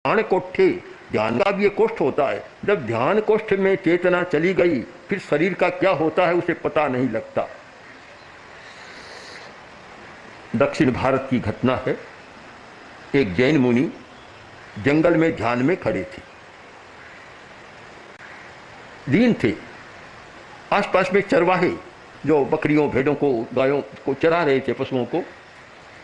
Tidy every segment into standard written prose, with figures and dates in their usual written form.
ध्यान कोष्ठे, ध्यान का भी ये कोष्ठ होता है। जब ध्यान कोष्ठ में चेतना चली गई फिर शरीर का क्या होता है उसे पता नहीं लगता। दक्षिण भारत की घटना है। एक जैन मुनि जंगल में ध्यान में खड़े थे, दीन थे। आसपास में चरवाहे जो बकरियों भेड़ों को गायों को चरा रहे थे, पशुओं को,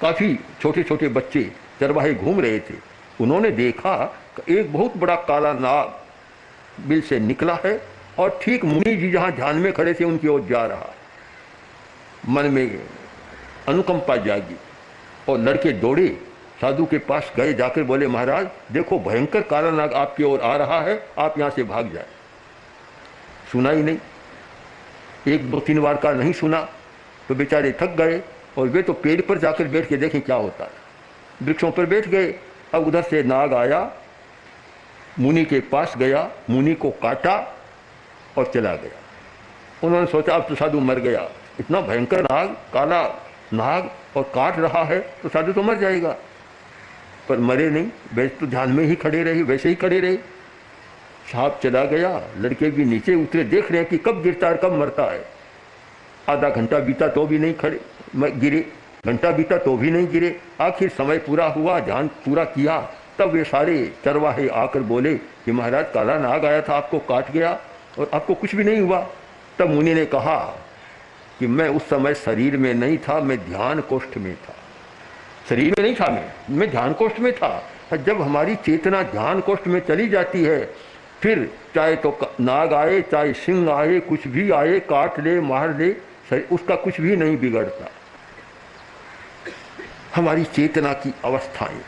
काफी छोटे छोटे बच्चे चरवाहे घूम रहे थे। उन्होंने देखा कि एक बहुत बड़ा काला नाग बिल से निकला है और ठीक मुनि जी जहां ध्यान में खड़े थे उनकी ओर जा रहा है। मन में अनुकंपा जागी और लड़के दौड़े, साधु के पास गए, जाकर बोले महाराज देखो भयंकर काला नाग आपकी ओर आ रहा है, आप यहां से भाग जाए। सुना ही नहीं, एक दो तीन बार का नहीं सुना तो बेचारे थक गए और वे तो पेड़ पर जाकर बैठ के देखें क्या होता है। वृक्षों पर बैठ गए। अब उधर से नाग आया, मुनि के पास गया, मुनि को काटा और चला गया। उन्होंने सोचा अब तो साधु मर गया, इतना भयंकर नाग, काला नाग और काट रहा है तो साधु तो मर जाएगा। पर मरे नहीं, वैसे तो ध्यान में ही खड़े रहे, वैसे ही खड़े रहे। सांप चला गया, लड़के भी नीचे उतरे, देख रहे हैं कि कब गिरता है कब मरता है। आधा घंटा बीता तो भी नहीं खड़े गिरे, घंटा बीता तो भी नहीं गिरे। आखिर समय पूरा हुआ, ध्यान पूरा किया, तब वे सारे चरवाहे आकर बोले कि महाराज काला नाग आया था, आपको काट गया और आपको कुछ भी नहीं हुआ। तब मुनि ने कहा कि मैं उस समय शरीर में नहीं था, मैं ध्यान कोष्ठ में था। शरीर में नहीं था, मैं ध्यान कोष्ठ में था। जब हमारी चेतना ध्यान कोष्ठ में चली जाती है फिर चाहे तो नाग आए, चाहे सिंह आए, कुछ भी आए, काट ले मार ले, उसका कुछ भी नहीं बिगड़ता। हमारी चेतना की अवस्थाएं